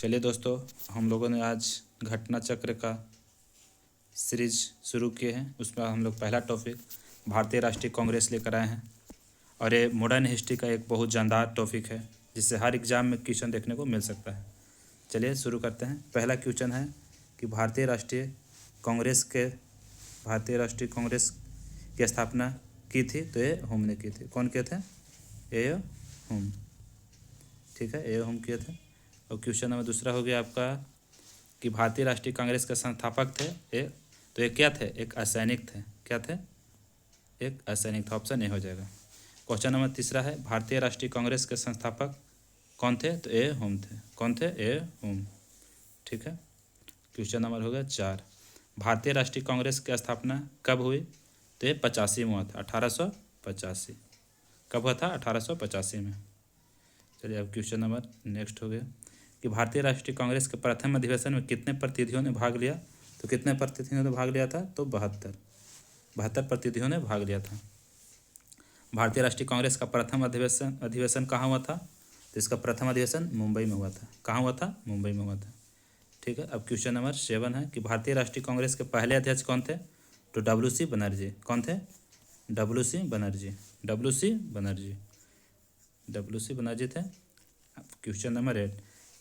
चलिए दोस्तों, हम लोगों ने आज घटना चक्र का सीरीज शुरू किए हैं। उसमें हम लोग पहला टॉपिक भारतीय राष्ट्रीय कांग्रेस लेकर आए हैं और ये मॉडर्न हिस्ट्री का एक बहुत जानदार टॉपिक है जिससे हर एग्जाम में क्वेश्चन देखने को मिल सकता है। चलिए शुरू करते हैं। पहला क्वेश्चन है कि भारतीय राष्ट्रीय कांग्रेस की स्थापना की थी, तो ये हुम ने की थी। कौन किए थे? ए हुम। ठीक है, ए हुम किए थे। और क्वेश्चन नंबर दूसरा हो गया आपका कि भारतीय राष्ट्रीय कांग्रेस के संस्थापक थे तो ये क्या थे? एक असैनिक थे। क्या थे? एक असैनिक था। ऑप्शन ए हो जाएगा। क्वेश्चन नंबर तीसरा है भारतीय राष्ट्रीय कांग्रेस के संस्थापक कौन थे? तो ए हुम थे। कौन थे? ए हुम। ठीक है। क्वेश्चन नंबर हो गया 4, भारतीय राष्ट्रीय कांग्रेस की स्थापना कब हुई? तो ये 85 में हुआ था, 1885। कब हुआ था? 1885 में। चलिए अब क्वेश्चन नंबर नेक्स्ट हो गया कि भारतीय राष्ट्रीय कांग्रेस के प्रथम अधिवेशन में कितने प्रतिनिधियों ने भाग लिया? तो कितने प्रतिनिधियों ने भाग लिया था? तो 72 प्रतिनिधियों ने भाग लिया था। भारतीय राष्ट्रीय कांग्रेस का प्रथम अधिवेशन कहाँ हुआ था? तो इसका प्रथम अधिवेशन मुंबई में हुआ था। कहाँ हुआ था? मुंबई में हुआ था। ठीक है। अब क्वेश्चन नंबर 7 है कि भारतीय राष्ट्रीय कांग्रेस के पहले अध्यक्ष कौन थे? तो WC बनर्जी। कौन थे? WC बनर्जी थे। क्वेश्चन नंबर 8,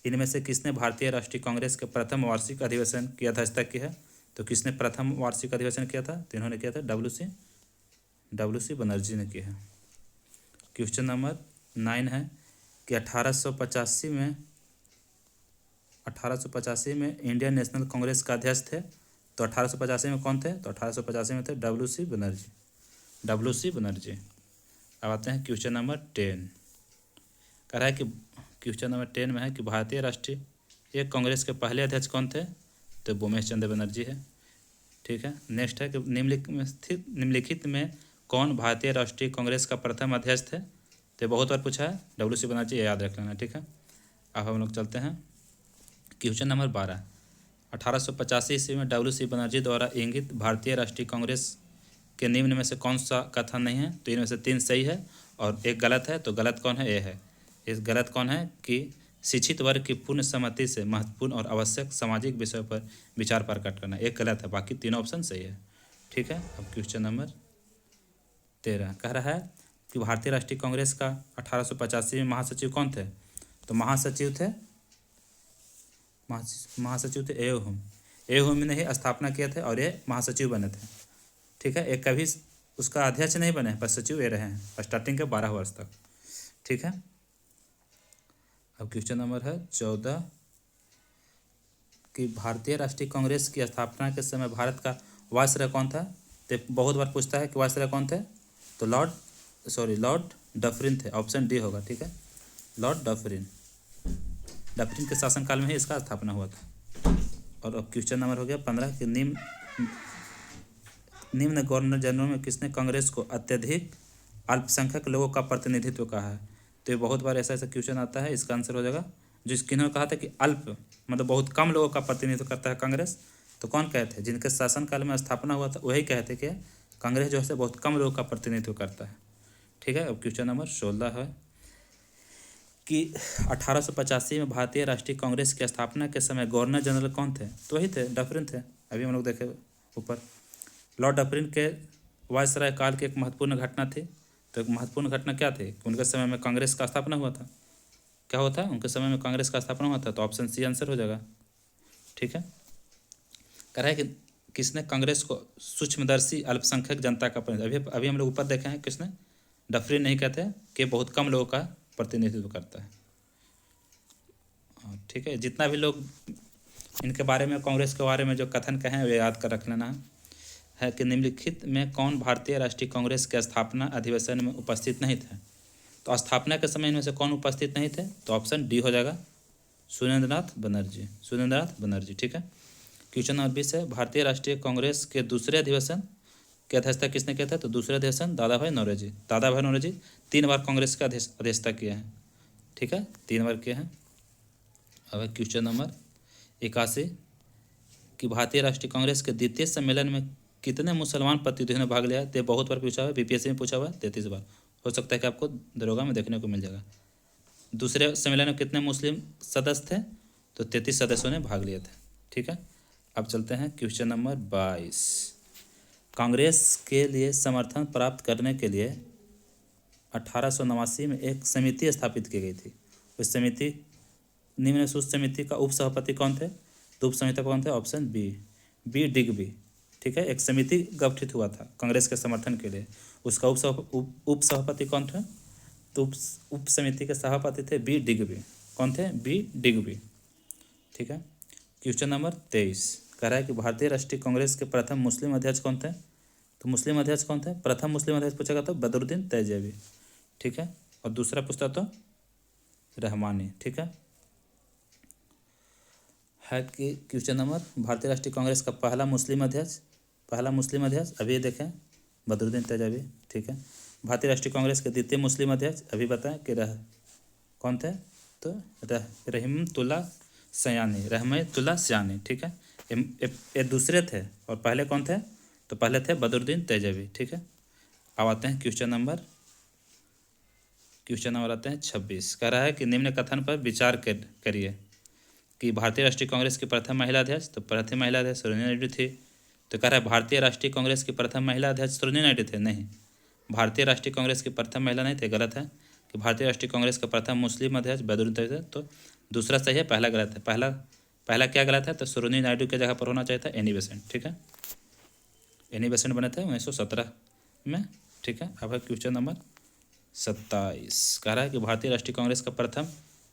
इनमें से किसने भारतीय राष्ट्रीय कांग्रेस के प्रथम वार्षिक अधिवेशन की अध्यक्षता की है? तो किसने प्रथम वार्षिक अधिवेशन किया था? तो इन्होंने किया था WC बनर्जी ने किया है। क्वेश्चन नंबर 9 है कि 1885 में इंडियन नेशनल कांग्रेस का अध्यक्ष थे। तो 1885 में कौन थे? तो 1885 में थे WC बनर्जी। अब आते हैं क्वेश्चन नंबर 10। कह रहा है कि क्वेश्चन नंबर 10 में है कि भारतीय राष्ट्रीय कांग्रेस के पहले अध्यक्ष कौन थे? तो उमेश चंद्र बनर्जी है। ठीक है। नेक्स्ट है कि निम्नलिखित में कौन भारतीय राष्ट्रीय कांग्रेस का प्रथम अध्यक्ष थे? तो बहुत बार पूछा है, WC बनर्जी, याद रख लेना। ठीक है। अब हम लोग चलते हैं क्वेश्चन नंबर 12। 1885 ईस्वी में WC बनर्जी द्वारा इंगित भारतीय राष्ट्रीय कांग्रेस के निम्न में से कौन सा कथन नहीं है? तो इनमें से 3 सही है और एक गलत है। तो गलत कौन है? ए है। इस गलत कौन है कि शिक्षित वर्ग की पूर्ण सहमति से महत्वपूर्ण और आवश्यक सामाजिक विषयों पर विचार प्रकट करना। एक गलत है, बाकी तीनों ऑप्शन सही है। ठीक है। अब क्वेश्चन नंबर 13 कह रहा है कि भारतीय राष्ट्रीय कांग्रेस का 1885 में महासचिव कौन थे? तो महासचिव थे ए हुम ने ही स्थापना किए थे और ये महासचिव बने थे। ठीक है। एक कभी उसका अध्यक्ष नहीं बने, पर सचिव ये रहे हैं स्टार्टिंग के 12 वर्ष तक। ठीक है। अब क्वेश्चन नंबर है 14 कि भारतीय राष्ट्रीय कांग्रेस की स्थापना के समय भारत का वायसराय कौन था? तो बहुत बार पूछता है कि वायसराय कौन थे? तो लॉर्ड डफरिन थे। ऑप्शन डी होगा। ठीक है। लॉर्ड डफरिन के शासनकाल में ही इसका स्थापना हुआ था। और अब क्वेश्चन नंबर हो गया 15 कि निम्न गवर्नर जनरल में किसने कांग्रेस को अत्यधिक अल्पसंख्यक लोगों का प्रतिनिधित्व कहा है? तो ये बहुत बार ऐसा क्वेश्चन आता है। इसका आंसर हो जाएगा किन्होंने कहा था कि अल्प मतलब बहुत कम लोगों का प्रतिनिधित्व करता है कांग्रेस। तो कौन कहे थे? जिनके शासनकाल में स्थापना हुआ था वही कहे थे कि कांग्रेस जो है बहुत कम लोगों का प्रतिनिधित्व करता है। ठीक है। अब क्वेश्चन नंबर 16 है कि 1885 में भारतीय राष्ट्रीय कांग्रेस की स्थापना के समय गवर्नर जनरल कौन थे? तो वही थे, डफरिन थे। अभी हम लोग देखे ऊपर। लॉर्ड डफरिन के वायसराय काल की एक महत्वपूर्ण घटना थी। तो एक महत्वपूर्ण घटना क्या थी? उनके समय में कांग्रेस का स्थापना हुआ था। क्या हुआ था? उनके समय में कांग्रेस का स्थापना हुआ था। तो ऑप्शन सी आंसर हो जाएगा। ठीक है। कह रहा है कि किसने कांग्रेस को सूक्ष्मदर्शी अल्पसंख्यक जनता का प्रतिनिधित्व, अभी हम लोग ऊपर देखे हैं, किसने? डफरिन नहीं कहते कि बहुत कम लोगों का प्रतिनिधित्व करता है। ठीक है। जितना भी लोग इनके बारे में, कांग्रेस के बारे में जो कथन कहे हैं वे याद कर रख लेना है कि निम्नलिखित में कौन भारतीय राष्ट्रीय कांग्रेस के स्थापना अधिवेशन में उपस्थित नहीं थे? तो स्थापना के समय इनमें से कौन उपस्थित नहीं थे? तो ऑप्शन डी हो जाएगा, सुरेंद्रनाथ बनर्जी। ठीक है। क्वेश्चन नंबर 20 है भारतीय राष्ट्रीय कांग्रेस के दूसरे अधिवेशन की अध्यक्षता किसने किया था? तो दूसरे अधिवेशन दादा भाई नौरोजी 3 बार कांग्रेस का अध्यक्षता किए हैं। ठीक है, 3 बार किए हैं। अब क्वेश्चन नंबर 81 कि भारतीय राष्ट्रीय कांग्रेस के द्वितीय सम्मेलन में कितने मुसलमान प्रतिनिधियों ने भाग लिया? तो बहुत बार पूछा हुआ है, BPSC में पूछा हुआ है 33 बार। हो सकता है कि आपको दरोगा में देखने को मिल जाएगा। दूसरे सम्मेलन में कितने मुस्लिम सदस्य थे? तो 33 सदस्यों ने भाग लिए थे। ठीक है, अब चलते हैं क्वेश्चन नंबर 22। कांग्रेस के लिए समर्थन प्राप्त करने के लिए 1889 में एक समिति स्थापित की गई थी। उस समिति निम्न उस समिति का उपसभापति कौन थे? तो उपसमिति कौन थे? Option B Digby. ठीक है, एक समिति गठित हुआ था कांग्रेस के समर्थन के लिए, उसका उपसभापति कौन थे? तो उप समिति के सभापति थे बी डिग्बी। कौन थे? B Digby. ठीक है, क्वेश्चन नंबर 23 कह रहा है कि भारतीय राष्ट्रीय कांग्रेस के प्रथम मुस्लिम अध्यक्ष कौन थे? तो मुस्लिम अध्यक्ष कौन थे? प्रथम मुस्लिम अध्यक्ष पूछेगा तो बदरुद्दीन तैयबी। ठीक है, और दूसरा पूछता तो रहमानी। ठीक है कि क्वेश्चन नंबर भारतीय राष्ट्रीय कांग्रेस का पहला मुस्लिम अध्यक्ष अभी देखें बदरुद्दीन तैयबी। ठीक है, भारतीय राष्ट्रीय कांग्रेस के द्वितीय मुस्लिम अध्यक्ष अभी बताएं कि कौन थे? तो रहमतुल्लाह सयानी। ठीक है, ये दूसरे थे और पहले कौन थे? तो पहले थे बदरुद्दीन तैयबी। ठीक है, अब आते हैं क्वेश्चन नंबर आते हैं 26। कह रहा है कि निम्न कथन पर विचार करिए कि भारतीय राष्ट्रीय कांग्रेस की प्रथम महिला अध्यक्ष, तो प्रथम महिला अध्यक्ष सरोजिनी नायडू थी। तो कह रहा है भारतीय राष्ट्रीय कांग्रेस की प्रथम महिला अध्यक्ष सरोजिनी नायडू थे। नहीं, भारतीय राष्ट्रीय कांग्रेस की प्रथम महिला नहीं थे, गलत है। कि भारतीय राष्ट्रीय कांग्रेस का प्रथम मुस्लिम अध्यक्ष बदरुद्दीन तैयबी, तो दूसरा सही है, पहला गलत है। पहला क्या गलत है? तो सरोजिनी नायडू की जगह पर होना चाहिए था एनी बेसेंट। ठीक है, एनी बेसेंट बने थे 1917 में। ठीक है, अब है क्वेश्चन नंबर 27। कह रहा है कि भारतीय राष्ट्रीय कांग्रेस का प्रथम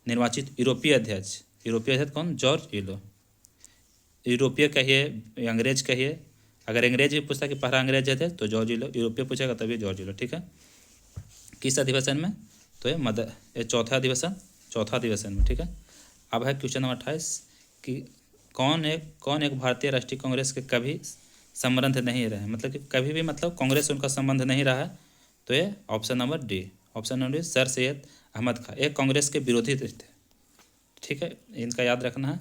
निर्वाचित यूरोपीय अध्यक्ष कौन? जॉर्ज इलो। यूरोपीय कहिए, अंग्रेज कहिए, अगर अंग्रेज भी पूछता कि पहला अंग्रेज थे तो जॉर्ज इलो, यूरोपीय पूछेगा तभी जॉर्ज इलो। ठीक है, किस अधिवेशन में? तो ये चौथा अधिवेशन में। ठीक है, अब है क्वेश्चन नंबर 28 कि कौन एक भारतीय राष्ट्रीय कांग्रेस के कभी संबंध नहीं रहे, मतलब कि कभी भी मतलब कांग्रेस उनका संबंध नहीं रहा है। तो ये option number D sir Syed Ahmad Khan, एक कांग्रेस के विरोधी थे। ठीक है, इनका याद रखना है,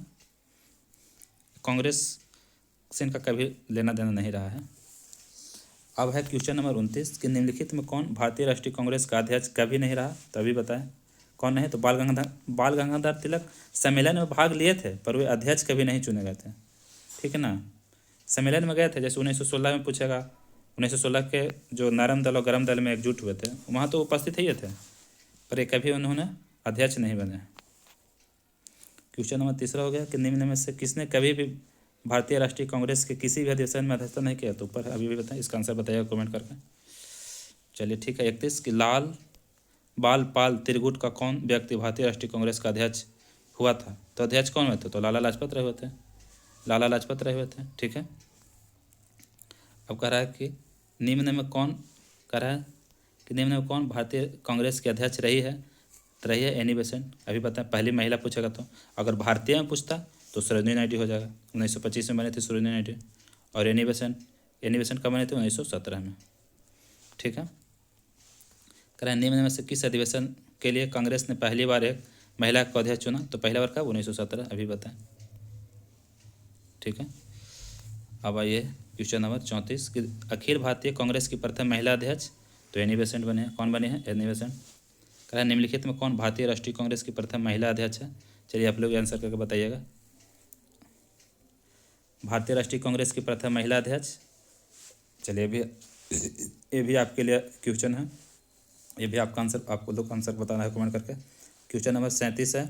कांग्रेस से इनका कभी लेना देना नहीं रहा है। अब है क्वेश्चन नंबर 29 कि निम्नलिखित में कौन भारतीय राष्ट्रीय कांग्रेस का अध्यक्ष कभी नहीं रहा? तो अभी बताएं कौन नहीं? तो बाल गंगाधर तिलक सम्मेलन में भाग लिए थे पर वे अध्यक्ष कभी नहीं चुने गए थे। ठीक है ना, सम्मेलन में गए थे, जैसे 1916 में पूछेगा, 1916 के जो नरम दल और गरम दल में एकजुट हुए थे वहाँ तो उपस्थित ही थे, पर ये कभी उन्होंने अध्यक्ष नहीं बने। क्वेश्चन नंबर 3 हो गया कि निम्न में से किसने कभी भी भारतीय राष्ट्रीय कांग्रेस के किसी भी अधिवेशन में अध्यक्षता नहीं किया? तो ऊपर अभी भी बताएं, इसका आंसर बताइएगा कमेंट करके। चलिए ठीक है, 31 कि बाल पाल त्रिगुट का कौन व्यक्ति भारतीय राष्ट्रीय कांग्रेस का अध्यक्ष हुआ था? तो अध्यक्ष कौन हुए थे? तो लाला लाजपत राय हुए थे। ठीक है, अब कह रहा है कि निम्न में कौन भारतीय कांग्रेस के अध्यक्ष रही है? Annie Besant. अभी बताएं, पहली महिला पूछेगा तो अगर भारतीय में पूछता तो सरोजिनी नायडू हो जाएगा, 1925 में बने थे सरोजिनी नायडू। और एनी बेसेंट कब बने थे? 1917 में। ठीक है, कह रहे हैं निम्न में से किस अधिवेशन के लिए कांग्रेस ने पहली बार एक महिला को अध्यक्ष चुना? तो पहला बार कब? 1917। अभी बताएं। ठीक है, अब आइए क्वेश्चन नंबर 34 कि अखिल भारतीय कांग्रेस की प्रथम महिला अध्यक्ष, तो एनी बेसेंट बने हैं। कौन बने हैं? Annie Besant. कह रहा है निम्नलिखित में कौन भारतीय राष्ट्रीय कांग्रेस की प्रथम महिला अध्यक्ष है? चलिए आप लोग आंसर करके बताइएगा। भारतीय राष्ट्रीय कांग्रेस की प्रथम महिला अध्यक्ष, चलिए ये भी आपके लिए क्वेश्चन है, ये भी आपको लोग आंसर बताना है कमेंट करके। क्वेश्चन नंबर 37 है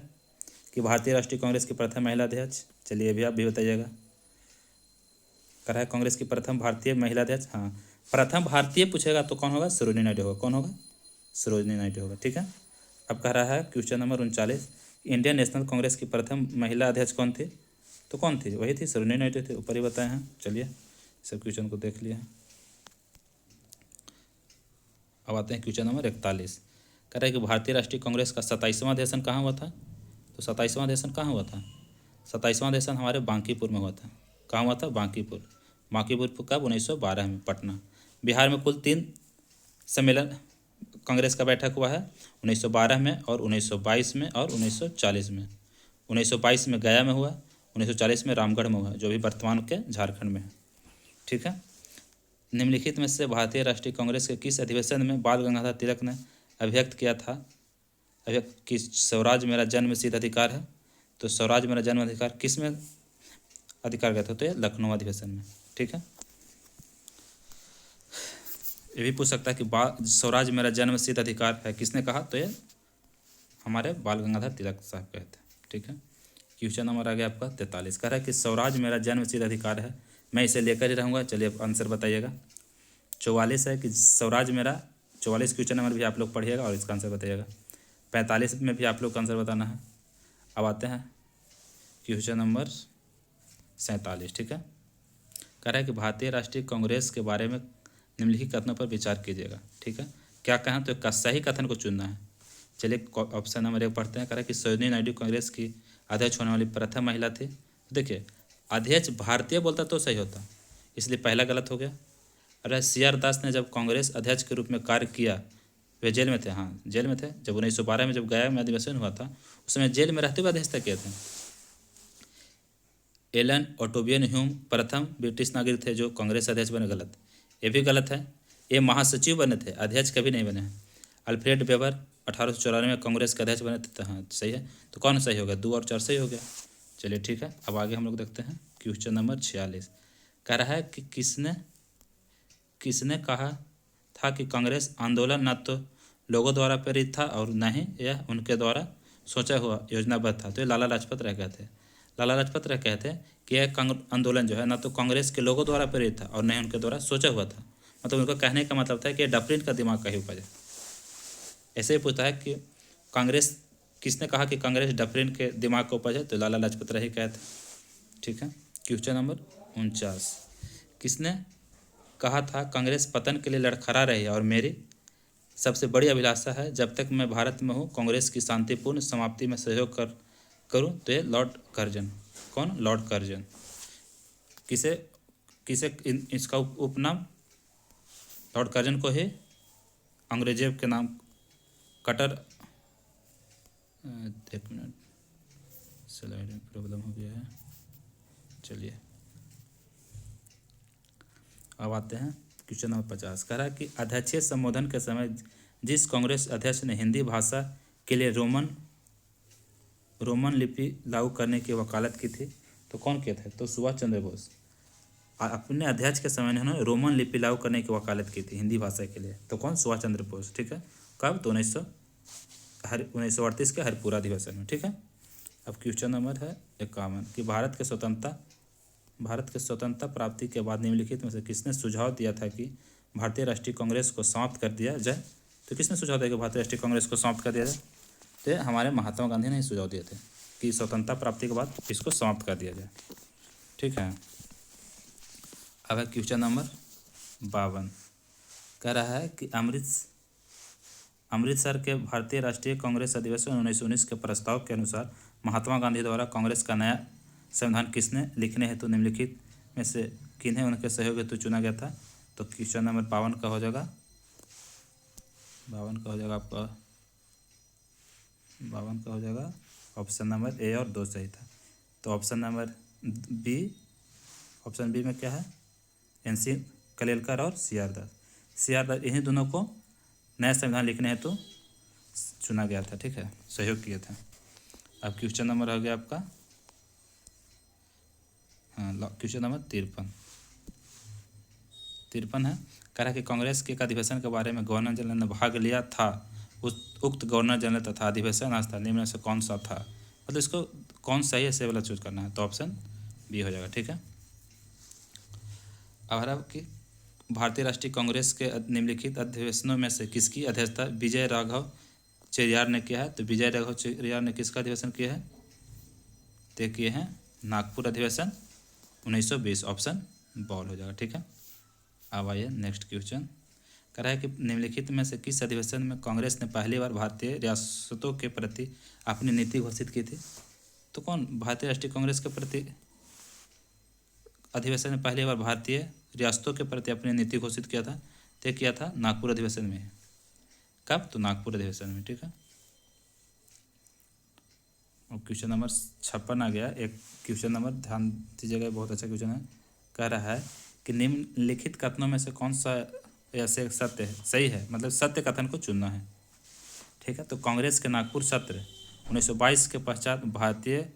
कि भारतीय राष्ट्रीय कांग्रेस की प्रथम महिला अध्यक्ष, चलिए ये भी आप भी बताइएगा। कह रहा है कांग्रेस की प्रथम भारतीय महिला अध्यक्ष, हाँ प्रथम भारतीय पूछेगा तो कौन होगा? सरोजिनी नायडू होगा। कौन होगा? सरोजिनी नायडू होगा। ठीक है, अब कह रहा है question number 39 Indian national Congress की प्रथम महिला अध्यक्ष कौन थी? तो कौन थी? वही थी, सरोजिनी नायडू थे, ऊपर ही बताए हैं। चलिए सब क्वेश्चन को देख लिए हैं। अब आते हैं क्वेश्चन नंबर 41। कह रहा है कि भारतीय राष्ट्रीय कांग्रेस का 27वां अधिवेशन कहाँ हुआ था? तो 27वां अधिवेशन कहाँ हुआ था? 27वां अधिवेशन हमारे बांकीपुर में हुआ था। कहाँ हुआ था? बांकीपुर कब? 1912 में, पटना। बिहार में कुल 3 सम्मेलन कांग्रेस का बैठक हुआ है, 1912 में और 1922 में और 1940 में। 1922 में गया में हुआ, 1940 में रामगढ़ में हुआ, जो भी वर्तमान के झारखंड में है। ठीक है, निम्नलिखित में से भारतीय राष्ट्रीय कांग्रेस के किस अधिवेशन में बाल गंगाधर तिलक ने अभिव्यक्त किया था कि स्वराज मेरा जन्मसिद्ध अधिकार है? तो स्वराज मेरा जन्म अधिकार किस में अधिकार गया था, तो ये लखनऊ अधिवेशन में। ठीक है, ये भी पूछ सकता है कि स्वराज मेरा जन्म सिद्ध अधिकार है किसने कहा, तो ये हमारे बाल गंगाधर तिलक साहब कहे थे। ठीक है, क्वेश्चन नंबर आ गया आपका 43, कह रहा है कि स्वराज मेरा जन्म सिद्ध अधिकार है, मैं इसे लेकर ही रहूँगा। चलिए अब आंसर बताइएगा। 44 है कि स्वराज मेरा, 44 क्वेश्चन नंबर भी आप लोग पढ़िएगा और इसका आंसर बताइएगा। 45 में भी आप लोग का आंसर बताना है। अब आते हैं क्वेश्चन नंबर 47। ठीक है, कह रहा है कि भारतीय राष्ट्रीय कांग्रेस के बारे में निम्नलिखित कथनों पर विचार कीजिएगा। ठीक है, क्या कहें तो सही कथन को चुनना है। चलिए ऑप्शन नंबर 1 पढ़ते हैं। कह रहा है कि सरोजिनी नायडू कांग्रेस की अध्यक्ष होने वाली प्रथम महिला थी। देखिए अध्यक्ष भारतीय बोलता तो सही होता, इसलिए पहला गलत हो गया। अरे CR दास ने जब कांग्रेस अध्यक्ष के रूप में कार्य किया, वे जेल में थे। हाँ जेल में थे, जब 1912 में जब गया में अधिवेशन हुआ था उस समय जेल में रहते हुए अध्यक्षता किए थे। एलन ऑटोबियन ह्यूम प्रथम ब्रिटिश नागरिक थे जो कांग्रेस अध्यक्ष बने, गलत, ये भी गलत है। ये महासचिव बने थे, अध्यक्ष कभी नहीं बने हैं। अल्फ्रेड वेबर 1894 में कांग्रेस के अध्यक्ष बने थे, तो हाँ सही है। तो कौन सही हो गया, 2 और 4 सही हो गया। चलिए ठीक है, अब आगे हम लोग देखते हैं क्वेश्चन नंबर 46। कह रहा है कि किसने कहा था कि कांग्रेस आंदोलन न तो लोगों द्वारा प्रेरित था और न ही यह उनके द्वारा सोचा हुआ योजनाबद्ध था, तो ये लाला लाजपत राय कहते हैं। लाला लाजपत राय कहते हैं कि यह आंदोलन जो है ना तो कांग्रेस के लोगों द्वारा प्रेरित था और न ही उनके द्वारा सोचा हुआ था। मतलब उनका कहने का मतलब था कि डफरिन का दिमाग का ही उपज है। ऐसे ही पूछता है कि कांग्रेस, किसने कहा कि कांग्रेस डफरिन के दिमाग का उपज है, तो लाला लाजपत राय ही कहते हैं। ठीक है, क्वेश्चन नंबर 49, किसने कहा था कांग्रेस पतन के लिए लड़खड़ा रही है और मेरी सबसे बड़ी अभिलाषा है जब तक मैं भारत में हूँ कांग्रेस की शांतिपूर्ण समाप्ति में सहयोग करूँ, तो ये लॉर्ड कर्जन। कौन, लॉर्ड कर्जन। किसे इसका उपनाम लॉर्ड कर्जन को ही अंग्रेजों के नाम कटर, एक मिनट स्लाइड में प्रॉब्लम हो गया है। चलिए अब आते हैं क्वेश्चन नंबर 50। कह रहा है कि अध्यक्षीय संबोधन के समय जिस कांग्रेस अध्यक्ष ने हिंदी भाषा के लिए रोमन लिपि लागू करने की वकालत की थी, तो कौन किए थे, तो सुभाष चंद्र बोस। अपने अध्यक्ष के समय उन्होंने रोमन लिपि लागू करने की वकालत की थी हिंदी भाषा के लिए, तो कौन, सुभाष चंद्र बोस। ठीक है, कब, तो 1938 के हरिपुरा अधिवेशन में। ठीक है, अब क्वेश्चन नंबर है 51 कि भारत के स्वतंत्रता प्राप्ति के बाद निम्नलिखित में से किसने सुझाव दिया था कि भारतीय राष्ट्रीय कांग्रेस को समाप्त कर दिया जाए, तो किसने सुझाव दिया कि भारतीय राष्ट्रीय कांग्रेस को समाप्त कर दिया जाए, तो हमारे महात्मा गांधी ने सुझाव दिए थे कि स्वतंत्रता प्राप्ति के बाद इसको समाप्त कर दिया जाए। ठीक है, अब है क्वेश्चन नंबर 52। कह रहा है कि अमृतसर के भारतीय राष्ट्रीय कांग्रेस अधिवेशन 1919 के प्रस्ताव के अनुसार महात्मा गांधी द्वारा कांग्रेस का नया संविधान किसने लिखने हेतु निम्नलिखित में से किन्हें उनके सहयोग हेतु चुना गया था, तो क्वेश्चन नंबर 52 का हो जाएगा, 52 का हो जाएगा आपका, 52 का हो जाएगा ऑप्शन नंबर ए और 2 सही था। तो ऑप्शन बी में क्या है, NC कलेलकर और CR दास। इन्हीं दोनों को नया संविधान लिखने हेतु चुना गया था। ठीक है, सहयोग किए थे। अब क्वेश्चन नंबर हो गया आपका, हाँ क्वेश्चन नंबर 53 है। कह रहा कि कांग्रेस के एक अधिवेशन के बारे में गवर्नर जनरल ने भाग लिया था, उक्त गवर्नर जनरल तथा अधिवेशन स्थल निम्न में से कौन सा था, मतलब इसको कौन सही है से वाला चूज करना है, तो ऑप्शन बी हो जाएगा। ठीक है, अब कि भारतीय राष्ट्रीय कांग्रेस के निम्नलिखित अधिवेशनों में से किसकी अध्यक्षता विजय राघव चेरियार ने किया है, तो विजय राघव चेरियार ने किसका अधिवेशन किया है, तय किए हैं नागपुर अधिवेशन 1920, ऑप्शन बॉल हो जाएगा। ठीक है, अब आइए नेक्स्ट क्वेश्चन। कह रहा है कि निम्नलिखित में से किस अधिवेशन में कांग्रेस ने पहली बार भारतीय रियासतों के प्रति अपनी नीति घोषित की थी, तो कौन, भारतीय राष्ट्रीय कांग्रेस के प्रति अधिवेशन में पहली बार भारतीय रियासतों के प्रति अपनी नीति घोषित किया था, तय किया था नागपुर अधिवेशन में। कब, तो नागपुर अधिवेशन में। ठीक है, और क्वेश्चन नंबर 56 आ गया। एक क्वेश्चन नंबर ध्यान दीजिएगा, बहुत अच्छा क्वेश्चन है। कह रहा है कि निम्नलिखित कथनों में से कौन सा ऐसे सत्य है, सही है, मतलब सत्य कथन को चुनना है। ठीक है, तो कांग्रेस के नागपुर सत्र 1922 के पश्चात भारतीय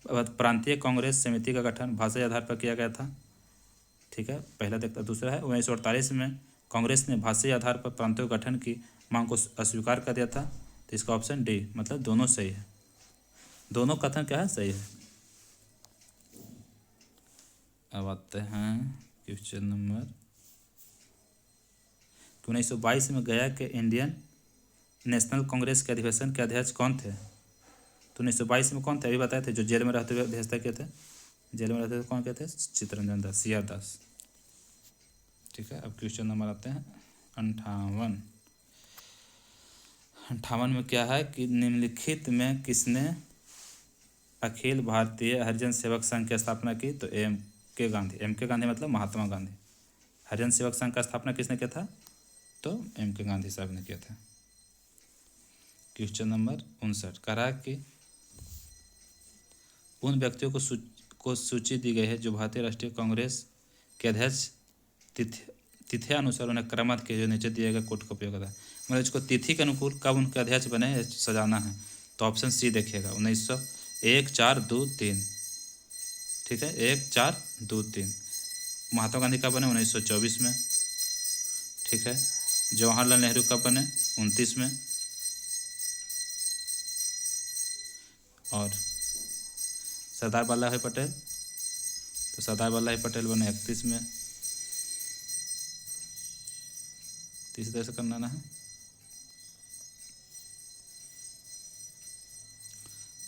प्रांतीय कांग्रेस समिति का गठन भाषा के आधार पर किया गया था। ठीक है, पहला देखता। दूसरा है 1948 में कांग्रेस ने भाषाई आधार पर प्रांतों के गठन की मांग को अस्वीकार कर दिया था। तो इसका ऑप्शन डी, मतलब दोनों सही है, दोनों कथन क्या है, सही है। अब आते हैं क्वेश्चन नंबर 1922 में गया के इंडियन नेशनल कांग्रेस के अधिवेशन के अध्यक्ष कौन थे? तो 1922 में कौन थे? अभी बताए थे, जो जेल में रहते हुए अध्यक्षता किए थे। जेल में रहते थे कौन कहते हैं? चित्तरंजन दास, CR दास। ठीक है, अब क्वेश्चन नंबर आते हैं 58 में क्या है कि निम्नलिखित में किसने अखिल भारतीय हरिजन सेवक संघ की स्थापना की? तो MK गांधी। MK गांधी मतलब महात्मा गांधी। हरिजन सेवक संघ का स्थापना किसने किया था? तो MK गांधी साहब ने किया था। क्वेश्चन नंबर 59 कह रहा है कि उन व्यक्तियों को सूची दी गई है जो भारतीय राष्ट्रीय कांग्रेस के अध्यक्ष तिथि अनुसार उन्हें क्रमबद्ध किए, जो नीचे दिए गए कोड का उपयोग करता है। मतलब इसको तिथि के अनुकूल कब उनके अध्यक्ष बने सजाना है। तो ऑप्शन सी देखिएगा, 1901, 4, 2, 3। ठीक है, 1, 4, 2, 3। महात्मा गांधी कब बने? 1924 में। ठीक है, जवाहरलाल नेहरू कब बने? 29 में। और सरदार वल्लभ भाई पटेल? तो सरदार वल्लभ भाई पटेल बने 31 में। तो इसी तरह से करना है।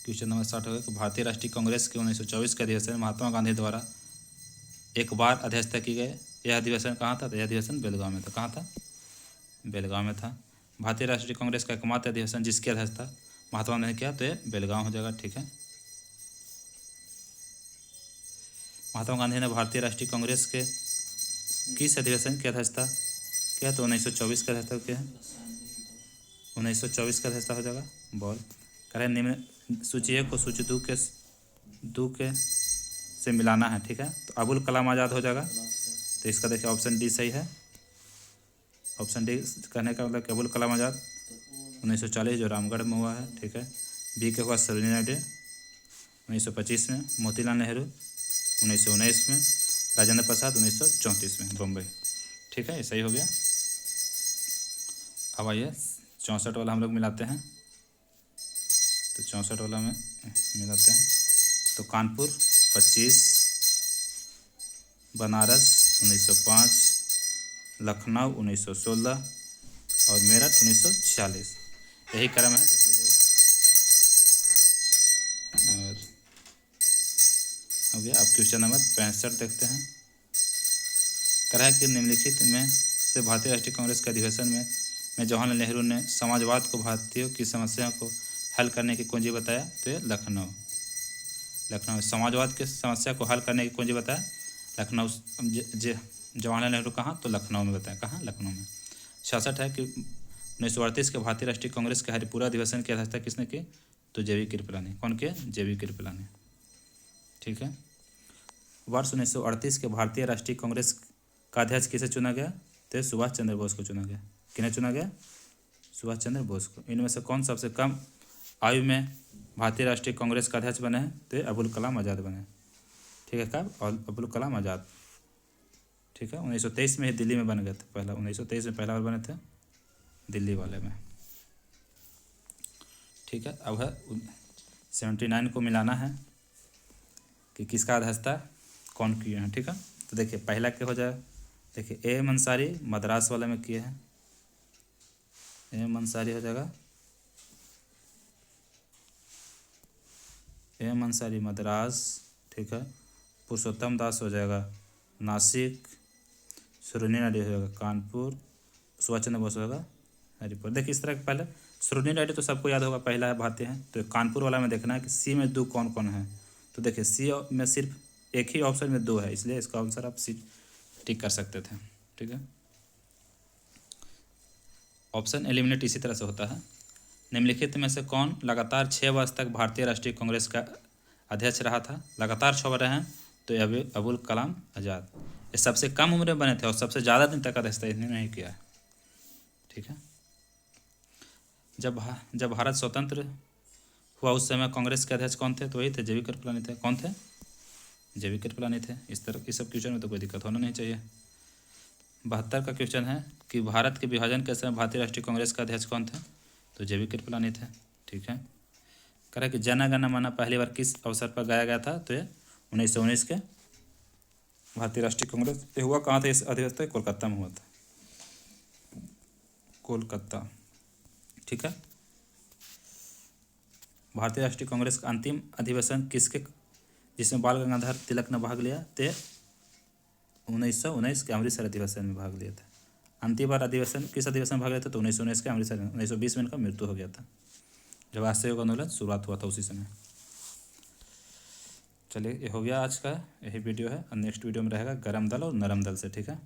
क्वेश्चन नंबर 60 होगा कि भारतीय राष्ट्रीय कांग्रेस के 1924 के अधिवेशन में महात्मा गांधी द्वारा एक बार अध्यक्षता की गई। यह अधिवेशन कहाँ था? तो यह अधिवेशन बेलगांव में था। कहाँ था? बेलगांव में था। भारतीय राष्ट्रीय कांग्रेस का एकमात्र अधिवेशन जिसकी अध्यक्षता महात्मा गांधी ने किया, तो ये बेलगांव हो जाएगा। ठीक है, महात्मा गांधी ने भारतीय राष्ट्रीय कांग्रेस के किस अधिवेशन की अध्यक्षता किया? तो 1924 का अध्यक्षता किया है। 1924 का अध्यक्षता हो जाएगा। बॉल करें निम्न सूची 1 को सूची 2 के से मिलाना है। ठीक है, तो अबुल कलाम आज़ाद हो जाएगा। तो इसका देखिए ऑप्शन डी सही है। ऑप्शन डी कहने का मतलब अबुल कलाम आज़ाद 1940 जो रामगढ़ में हुआ है। ठीक है, बी के हुआ सरोजिनी नायडू 1925 में, मोतीलाल नेहरू 1919 में, राजेंद्र प्रसाद 1934 में बम्बई। ठीक है, ये सही हो गया। अब आइए 64 वाला हम लोग मिलाते हैं। तो 64 वाला में मिलाते हैं। तो कानपुर 25, बनारस 1905, लखनऊ 1916 और मेरठ 1946। यही क्रम है, देख लीजिएगा। और हो गया। अब क्वेश्चन नंबर 65 देखते हैं। कह रहा है कि निम्नलिखित में से भारतीय राष्ट्रीय कांग्रेस के अधिवेशन में जवाहरलाल नेहरू ने समाजवाद को भारतीयों की समस्याओं को हल करने की कुंजी बताया। तो ये लखनऊ समाजवाद की समस्या को हल करने की कुंजी बताया लखनऊ। जवाहरलाल नेहरू कहाँ? तो लखनऊ में बताया। कहाँ? लखनऊ में। 66 है कि 1938 के भारतीय राष्ट्रीय कांग्रेस के हरिपुरा अधिवेशन की अध्यक्षता किसने की? तो JV कृपलानी। कौन के? JV कृपलानी। ठीक है, वर्ष 1938 के भारतीय राष्ट्रीय कांग्रेस का अध्यक्ष किसे चुना गया? तो सुभाष चंद्र बोस को चुना गया। किन्हें चुना गया? सुभाष चंद्र बोस को। इनमें से कौन सबसे कम आयु में भारतीय राष्ट्रीय कांग्रेस का अध्यक्ष बने हैं? तो अबुल कलाम आज़ाद बने। ठीक है, कब? और अबुल कलाम आज़ाद। ठीक है, 1923 में ही दिल्ली में बन गए थे पहला। 1923 में पहला बार बने थे दिल्ली वाले में। ठीक है, अब है 79 को मिलाना है कि किसका अध्यक्षता कौन किए हैं। ठीक है, तो देखिए पहला क्या हो जाए। देखिए AM अंसारी मद्रास वाले में किए हैं। AM अंसारी हो जाएगा। AM अंसारी मद्रास। ठीक है, पुरुषोत्तम दास हो जाएगा नासिक, सरोजिनी नायडू हो जाएगा कानपुर, सुभाष चंद्र बोस होगा हरिपुर। देखिए इस तरह के पहले सरोजिनी नायडू तो सबको याद होगा, पहला है भारतीय है। तो कानपुर वाला में देखना है कि C में 2 कौन कौन है। तो देखिए C में सिर्फ एक ही ऑप्शन में 2 है, इसलिए इसका आंसर आप C टिक कर सकते थे। ठीक है, ऑप्शन एलिमिनेट इसी तरह से होता है। निम्नलिखित में से कौन लगातार 6 वर्ष तक भारतीय राष्ट्रीय कांग्रेस का अध्यक्ष रहा था? लगातार 6 वर्ष रहे हैं। तो अबुल कलाम आज़ाद। ये सबसे कम उम्र में बने थे और सबसे ज़्यादा दिन तक अध्यक्षता इन्होंने नहीं किया है। ठीक है, जब भारत स्वतंत्र हुआ उस समय कांग्रेस के अध्यक्ष कौन थे? तो वही थे, JV कृपलानी थे। कौन थे? JV कृपलानी थे। इस तरह इस सब क्वेश्चन में तो कोई दिक्कत होना नहीं चाहिए। 72 का क्वेश्चन है कि भारत के विभाजन के समय भारतीय राष्ट्रीय कांग्रेस का अध्यक्ष कौन थे? तो JV कृपलानी थे। ठीक है। कह रहा है कि जन गण मन पहली बार किस अवसर पर गाया गया था? तो ये 1919 के भारतीय राष्ट्रीय कांग्रेस ये हुआ कहाँ था? इस अधिवेशन कोलकाता में हुआ था, कोलकाता। ठीक है। भारतीय राष्ट्रीय कांग्रेस का अंतिम अधिवेशन किसके जिसमें बाल गंगाधर तिलक ने भाग लिया? ते 1919 के अमृतसर अधिवेशन में भाग लिया था। अंतिम बार अधिवेशन किस अधिवेशन में भाग लिया था? तो 1919 के अमृतसर में। 1920 में इनका मृत्यु हो गया था, जब असहयोग आंदोलन शुरुआत हुआ था उसी समय। चलिए, ये हो गया आज का, यही वीडियो है। और नेक्स्ट वीडियो में रहेगा गरम दल और नरम दल से। ठीक है।